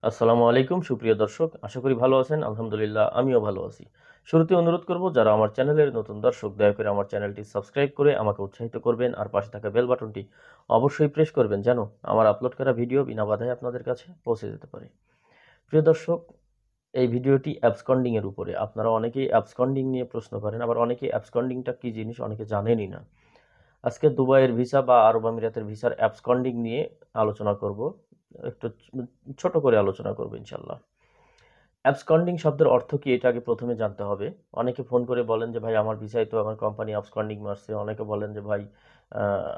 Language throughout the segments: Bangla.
আসসালামু আলাইকুম সুপ্রিয় দর্শক, আশা করি ভালো আছেন। আলহামদুলিল্লাহ আমিও ভালো আছি। শুরুতে অনুরোধ করব, যারা আমার চ্যানেলের নতুন দর্শক, দয়া করে আমার চ্যানেলটি সাবস্ক্রাইব করে আমাকে উৎসাহিত করবেন, আর পাশে থাকা বেল বাটনটি অবশ্যই প্রেস করবেন যেন আমার আপলোড করা ভিডিও বিনা বাধায় আপনাদের কাছে পৌঁছে যেতে পারে। প্রিয় দর্শক, এই ভিডিওটি অ্যাবসকন্ডিং এর উপরে। আপনারা অনেকেই অ্যাবসকন্ডিং নিয়ে প্রশ্ন করেন, আবার অনেকেই অ্যাবসকন্ডিংটা কি জিনিস অনেকে জানেনই না। আজকে দুবাইয়ের ভিসা বা আরব আমিরাতের ভিসার অ্যাবসকন্ডিং নিয়ে আলোচনা করব। একটু ছোট করে আলোচনা করব ইনশাল্লাহ। অ্যাবসকন্ডিং শব্দের অর্থ কি, এটা আগে প্রথমে জানতে হবে। অনেকে ফোন করে বলেন যে ভাই আমার ভিসায় তো আমার কোম্পানি অ্যাবসকন্ডিং মারছে। অনেকে বলেন যে ভাই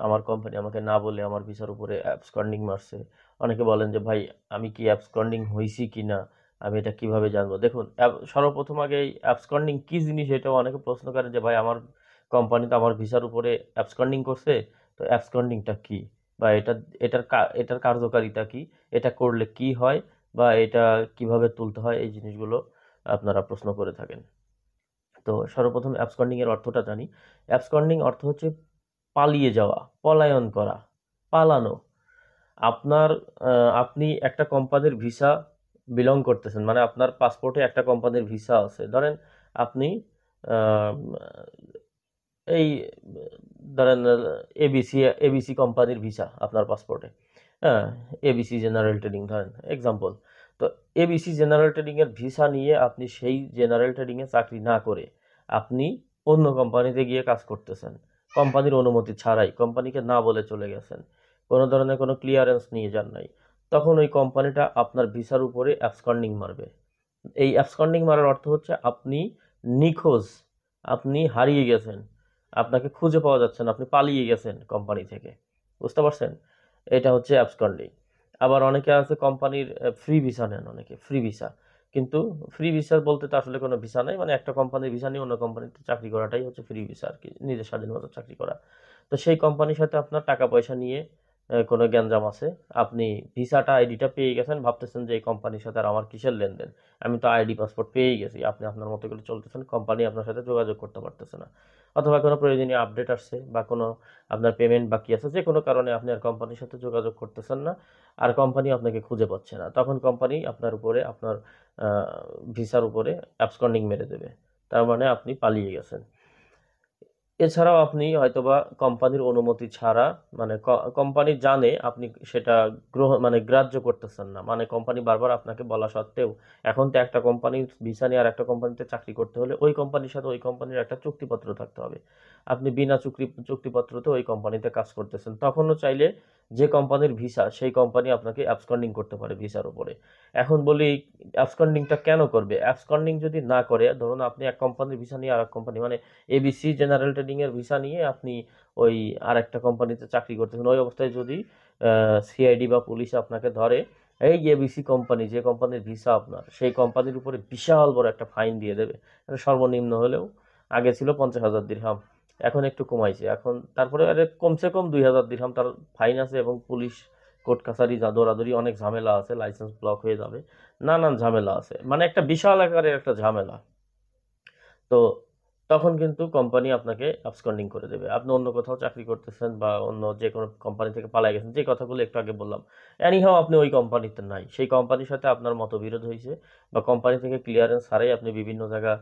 আমার কোম্পানি আমাকে না বলে আমার ভিসার উপরে অ্যাবসকন্ডিং মারছে। অনেকে বলেন যে ভাই আমি কি অ্যাবসকন্ডিং হইছি কি না, আমি এটা কিভাবে জানবো। দেখুন, সর্বপ্রথম আগে এই অ্যাবসকন্ডিং কি জিনিস এটাও অনেকে প্রশ্ন করেন যে ভাই আমার কোম্পানি তো আমার ভিসার উপরে অ্যাবসকন্ডিং করছে, তো অ্যাবসকন্ডিংটা কি, বা এটার কার্যকারিতা কি, এটা করলে কি হয়, বা এটা কিভাবে তুলতে হয়, এই জিনিসগুলো আপনারা প্রশ্ন করে থাকেন। তো সর্বপ্রথম অ্যাবসকন্ডিং এর অর্থটা জানি। অ্যাবসকন্ডিং অর্থ হচ্ছে পালিয়ে যাওয়া, পলায়ন করা, পালানো। আপনার আপনি একটা কোম্পানির ভিসা বিলং করতেছেন, মানে আপনার পাসপোর্টে একটা কোম্পানির ভিসা আছে। ধরেন আপনি আহ, এই ধরেন এবিসি এবিসি কোম্পানির ভিসা আপনার পাসপোর্টে। হ্যাঁ, এবিসি জেনারেল ট্রেডিং ধরেন এক্সাম্পল। তো এবিসি জেনারেল ট্রেডিং এর ভিসা নিয়ে আপনি সেই জেনারেল ট্রেডিং এ চাকরি না করে আপনি অন্য কোম্পানিতে গিয়ে কাজ করতেছেন, কোম্পানির অনুমতি ছাড়াই, কোম্পানিকে না বলে চলে গেছেন, কোনো ধরনের কোনো ক্লিয়ারেন্স নিয়ে যান নাই। তখন ওই কোম্পানিটা আপনার ভিসার উপরে অ্যাবসকন্ডিং মারবে। এই অ্যাবসকন্ডিং মারার অর্থ হচ্ছে আপনি নিখোঁজ, আপনি হারিয়ে গেছেন, আপনাকে খুঁজে পাওয়া যাচ্ছে না, আপনি পালিয়ে গেছেন কোম্পানি থেকে। বুঝতে পারছেন? এটা হচ্ছে অ্যাবসকন্ডিং। আবার অনেকে আছে কোম্পানির ফ্রি ভিসা নেন, অনেকে ফ্রি ভিসা। কিন্তু ফ্রি ভিসা বলতে তো আসলে কোনো ভিসা নাই, মানে একটা কোম্পানির ভিসা নিয়ে অন্য কোম্পানিতে চাকরি করাটাই হচ্ছে ফ্রি ভিসা আর কি, নিজের স্বাধীন মতো চাকরি করা। তো সেই কোম্পানির সাথে আপনার টাকা পয়সা নিয়ে কোনো গ্যাঞ্জাম আছে, আপনি ভিসাটা আইডিটা পেয়ে গেছেন, ভাবতেছেন যে এই কোম্পানির সাথে আর আমার কিসের লেনদেন, আমি তো আইডি পাসপোর্ট পেয়েই গেছি। আপনি আপনার মতো করে চলতেছেন, কোম্পানি আপনার সাথে যোগাযোগ করতে পারতেছে না। অথবা কোনো প্রয়োজনীয় আপডেট আসছে, বা কোনো আপনার পেমেন্ট বাকি আছে, যে কোনো কারণে আপনি আর কোম্পানির সাথে যোগাযোগ করতেছেন না, আর কোম্পানি আপনাকে খুঁজে পাচ্ছে না। তখন কোম্পানি আপনার উপরে, আপনার ভিসার উপরে অ্যাবসকন্ডিং মেরে দেবে। তার মানে আপনি পালিয়ে গেছেন। এছাড়াও আপনি হয়তোবা কোম্পানির অনুমতি ছাড়া, মানে কোম্পানি জানে আপনি সেটা মানে গ্রাহ্য করতেছেন না, মানে কোম্পানি বারবার আপনাকে বলা সত্ত্বেও, এখন তো একটা কোম্পানির ভিসা নিয়ে আর একটা কোম্পানিতে চাকরি করতে হলে ওই কোম্পানির সাথে ওই কোম্পানির একটা চুক্তিপত্র থাকতে হবে। আপনি বিনা চুক্তিপত্রতে ওই কোম্পানিতে কাজ করতেছেন, তখনও চাইলে যে কোম্পানির ভিসা, সেই কোম্পানি আপনাকে অ্যাবসকন্ডিং করতে পারে ভিসার উপরে। এখন বলি, অ্যাবসকন্ডিংটা কেন করবে? অ্যাবসকন্ডিং যদি না করে, ধরুন আপনি এক কোম্পানির ভিসা নিয়ে আর এক কোম্পানি, মানে এবিসি জেনারেল ট্রেডিং এর ভিসা নিয়ে আপনি ওই আরেকটা কোম্পানিতে চাকরি করতেছেন, ওই অবস্থায় যদি সিআইডি বা পুলিশ আপনাকে ধরে, এই এবিসি কোম্পানি, যে কোম্পানির ভিসা আপনার, সেই কোম্পানির উপরে বিশাল বড় একটা ফাইন দিয়ে দেবে। এটা সর্বনিম্ন হলেও আগে ছিল 50,000 দিরহাম, এখন একটু কমাইছে। এখন তারপরে আরে কমসে কম 2,000 দিরহাম তার ফাইন আছে, এবং পুলিশ কোর্ট কাছারি যা দৌড়াদৌড়ি, অনেক ঝামেলা আছে, লাইসেন্স ব্লক হয়ে যাবে, নানান ঝামেলা আছে, মানে একটা বিশাল আকারের একটা ঝামেলা। তো তখন কিন্তু কোম্পানি আপনাকে অ্যাবসকন্ডিং করে দেবে। আপনি অন্য কোথাও চাকরি করতেছেন, বা অন্য যে কোনো কোম্পানি থেকে পালাই গেছেন, যে কথাগুলো একটু আগে বললাম, এনিহাও আপনি ওই কোম্পানিতে নাই, সেই কোম্পানির সাথে আপনার মতবিরোধ হয়েছে, বা কোম্পানি থেকে ক্লিয়ারেন্স ছাড়াই আপনি বিভিন্ন জায়গা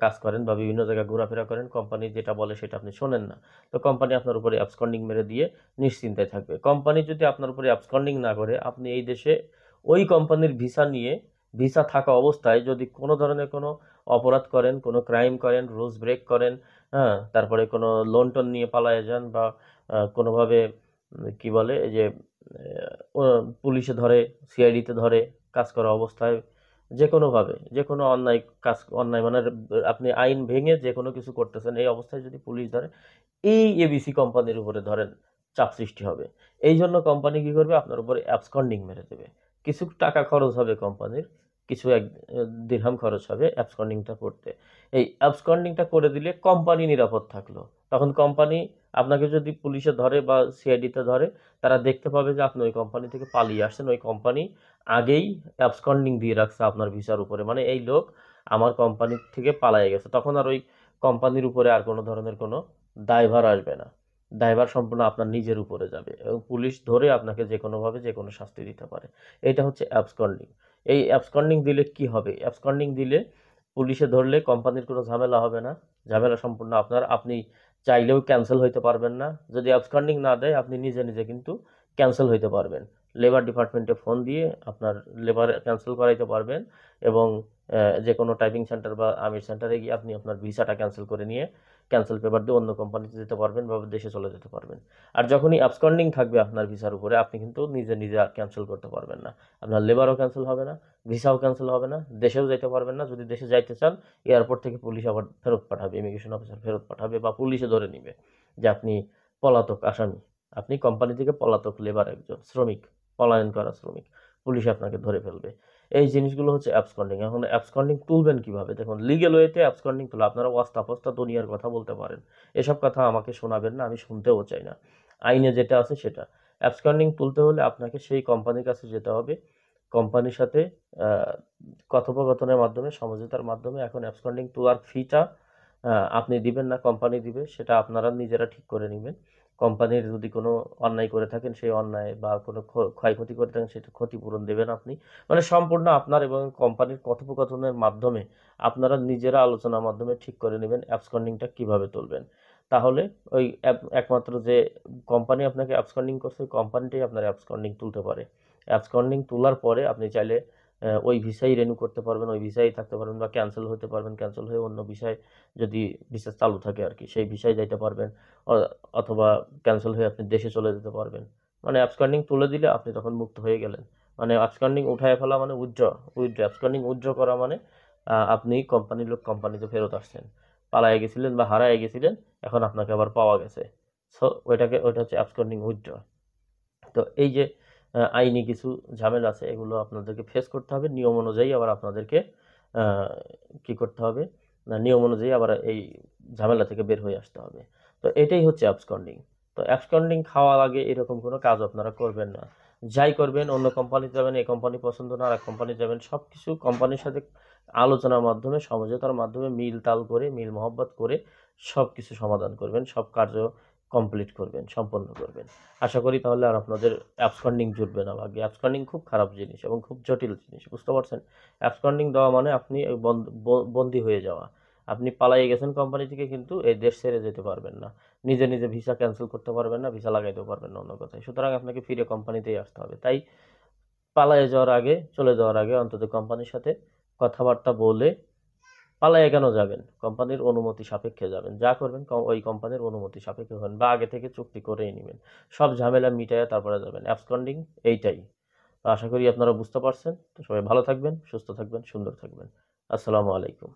কাজ করেন, বা বিভিন্ন জায়গায় ঘোরাফেরা করেন, কোম্পানি যেটা বলে সেটা আপনি শোনেন না। তো কোম্পানি আপনার উপরে অ্যাবসকন্ডিং মেরে দিয়ে নিশ্চিন্তায় থাকবে। কোম্পানি যদি আপনার উপরে অ্যাবসকন্ডিং না করে, আপনি এই দেশে ওই কোম্পানির ভিসা নিয়ে, ভিসা থাকা অবস্থায় যদি কোনো ধরনের কোনো অপরাধ করেন, কোনো ক্রাইম করেন, রুলস ব্রেক করেন, হ্যাঁ, তারপরে কোনো লোন টোন নিয়ে পালায়ে যান, বা কোনোভাবে কি বলে এই যে পুলিশে ধরে, সিআইডিতে ধরে কাজ করা অবস্থায়, যে কোনোভাবে যে কোনো অন্যায় কাজ, অন্যায় মানে আপনি আইন ভেঙে যে কোনো কিছু করতেছেন, এই অবস্থায় যদি পুলিশ ধরে, এই এবিসি কোম্পানির উপরে ধরেন চাপ সৃষ্টি হবে। এই জন্য কোম্পানি কি করবে, আপনার উপরে অ্যাবসকন্ডিং মেরে দেবে। কিছু টাকা খরচ হবে কোম্পানির, কিছু এক দিরহাম খরচ হবে অ্যাবসকন্ডিংটা করতে। এই অ্যাবসকন্ডিংটা করে দিলে কোম্পানি নিরাপদ থাকলো। তখন কোম্পানি আপনাকে যদি পুলিশে ধরে বা সিআইডিতে ধরে, তারা দেখতে পাবে যে আপনি ওই কোম্পানি থেকে পালিয়ে আসছেন, ওই কোম্পানি আগেই অ্যাবসকন্ডিং দিয়ে রাখছে আপনার ভিসার উপরে, মানে এই লোক আমার কোম্পানি থেকে পালিয়ে গেছে। তখন আর ওই কোম্পানির উপরে আর কোনো ধরনের কোনো দায়ভার আসবে না, দায়ভার সম্পূর্ণ আপনার নিজের উপরে যাবে, এবং পুলিশ ধরে আপনাকে যে কোনোভাবে যে কোনো শাস্তি দিতে পারে। এটা হচ্ছে অ্যাবসকন্ডিং। এই অ্যাবসকন্ডিং দিলে কি হবে? অ্যাবসকন্ডিং দিলে পুলিশে ধরলে কোম্পানির কোনো ঝামেলা হবে না, ঝামেলা সম্পূর্ণ আপনার, আপনি চাইলেও ক্যান্সেল হইতে পারবেন না। যদি অ্যাবসকন্ডিং না দেয় আপনি নিজে নিজে কিন্তু ক্যান্সেল হইতে পারবেন, লেবার ডিপার্টমেন্টে ফোন দিয়ে আপনার লেবার ক্যান্সেল করাইতে পারবেন, এবং যে কোনো টাইপিং সেন্টার বা আমির সেন্টারে গিয়ে আপনি আপনার ভিসাটা ক্যান্সেল করে নিয়ে ক্যান্সেল পেপার দিয়ে অন্য কোম্পানিতে যেতে পারবেন বা দেশে চলে যেতে পারবেন। আর যখনই অ্যাবসকন্ডিং থাকবে আপনার ভিসার উপরে, আপনি কিন্তু নিজে নিজে আর ক্যান্সেল করতে পারবেন না, আপনার লেবারও ক্যান্সেল হবে না, ভিসাও ক্যান্সেল হবে না, দেশেও যাইতে পারবেন না। যদি দেশে যাইতে চান এয়ারপোর্ট থেকে পুলিশ আবার ফেরত পাঠাবে, ইমিগ্রেশন অফিসার ফেরত পাঠাবে বা পুলিশে ধরে নিবে যে আপনি পলাতক আসামি, আপনি কোম্পানি থেকে পলাতক লেবার, একজন শ্রমিক, পলায়ন করা শ্রমিক, পুলিশ আপনাকে ধরে ফেলবে। এই জিনিসগুলো হচ্ছে অ্যাবসকন্ডিং। এখন অ্যাবসকন্ডিং তুলবেন কিভাবে? দেখুন, লিগেল ওয়েতে অ্যাবসকন্ডিং তোলা, আপনারা ওয়াস্তা ফস্তা দুনিয়ার কথা বলতে পারেন, এসব কথা আমাকে শোনাবেন না, আমি শুনতেও চাই না। আইনে যেটা আছে সেটা, অ্যাবসকন্ডিং তুলতে হলে আপনাকে সেই কোম্পানির কাছে যেতে হবে, কোম্পানির সাথে কথোপকথনের মাধ্যমে, সমঝোতার মাধ্যমে। এখন অ্যাবসকন্ডিং তোলার ফিটা আপনি দিবেন না, কোম্পানি দিবে, সেটা আপনারা নিজেরা ঠিক করে নেবেন। কোম্পানির যদি কোনো অন্যায় করে থাকেন সেই অন্যায়, বা কোনো ক্ষয়ক্ষতি করে থাকেন সেটা ক্ষতিপূরণ দেবেন আপনি। মানে সম্পূর্ণ আপনার এবং কোম্পানির কথোপকথনের মাধ্যমে আপনারা নিজেরা আলোচনার মাধ্যমে ঠিক করে নেবেন অ্যাবসকন্ডিংটা কিভাবে তুলবেন। তাহলে ওই একমাত্র যে কোম্পানি আপনাকে অ্যাবসকন্ডিং করছে ওই কোম্পানিটাই আপনার অ্যাবসকন্ডিং তুলতে পারে। অ্যাবসকন্ডিং তোলার পরে আপনি চাইলে ওই ভিসাই রিনিউ করতে পারবেন, ওই ভিসাই থাকতে পারবেন, বা ক্যান্সেল হতে পারবেন, ক্যান্সেল হয়ে অন্য ভিসায়, যদি ভিসা চালু থাকে আর কি, সেই ভিসায় যাইতে পারবেন, অথবা ক্যান্সেল হয়ে আপনি দেশে চলে যেতে পারবেন। মানে অ্যাবসকন্ডিং তুলে দিলে আপনি তখন মুক্ত হয়ে গেলেন। মানে অ্যাবসকন্ডিং উঠায় ফেলা মানে উইথড্র অ্যাবসকন্ডিং উইথড্র করা মানে আপনি কোম্পানির লোক কোম্পানিতে ফেরত আসছেন, পালায়ে গেছিলেন বা হারায় গেছিলেন, এখন আপনাকে আবার পাওয়া গেছে। সো ওইটা হচ্ছে অ্যাবসকন্ডিং উইথড্র। তো এই যে আইনি কিছু ঝামেলা আছে, এগুলো আপনাদেরকে ফেস করতে হবে, নিয়ম অনুযায়ী আবার আপনাদেরকে কি করতে হবে না, নিয়ম অনুযায়ী আবার এই ঝামেলা থেকে বের হয়ে আসতে হবে। তো এটাই হচ্ছে অ্যাবসকন্ডিং। তো অ্যাবসকন্ডিং খাওয়ার আগে এরকম কোনো কাজ আপনারা করবেন না। যাই করবেন, অন্য কোম্পানিতে যাবেন, এই কোম্পানি পছন্দ না, আর এক কোম্পানি যাবেন, সব কিছু কোম্পানির সাথে আলোচনার মাধ্যমে, সমঝোতার মাধ্যমে, মিল তাল করে, মিল মহব্বত করে সব কিছু সমাধান করবেন, সব কার্য কমপ্লিট করবেন, সম্পন্ন করবেন। আশা করি তাহলে আর আপনাদের অ্যাবসকন্ডিং জুটবে না ভাগ্যে। অ্যাবসকন্ডিং খুব খারাপ জিনিস এবং খুব জটিল জিনিস, বুঝতে পারছেন? অ্যাবসকন্ডিং দেওয়া মানে আপনি বন্দী হয়ে যাওয়া, আপনি পালিয়ে গেছেন কোম্পানি থেকে, কিন্তু এই দেশ ছেড়ে যেতে পারবেন না, নিজে নিজে ভিসা ক্যান্সেল করতে পারবেন না, ভিসা লাগাইতেও পারবেন না, অন্য কথায়। সুতরাং আপনাকে ফিরে কোম্পানিতেই আসতে হবে। তাই পালায়ে যাওয়ার আগে, চলে যাওয়ার আগে অন্তত কোম্পানির সাথে কথাবার্তা বলে পালায়ে কেন যাবেন? কোম্পানির অনুমতি সাপেক্ষে যাবেন, যা করবেন ওই কোম্পানির অনুমতি সাপেক্ষে হবেন, বা আগে থেকে চুক্তি করেই নেবেন, সব ঝামেলা মিটাইয়া তারপরে যাবেন। অ্যাবসকন্ডিং এইটাই। তো আশা করি আপনারা বুঝতে পারছেন। তো সবাই ভালো থাকবেন, সুস্থ থাকবেন, সুন্দর থাকবেন। আসসালামু আলাইকুম।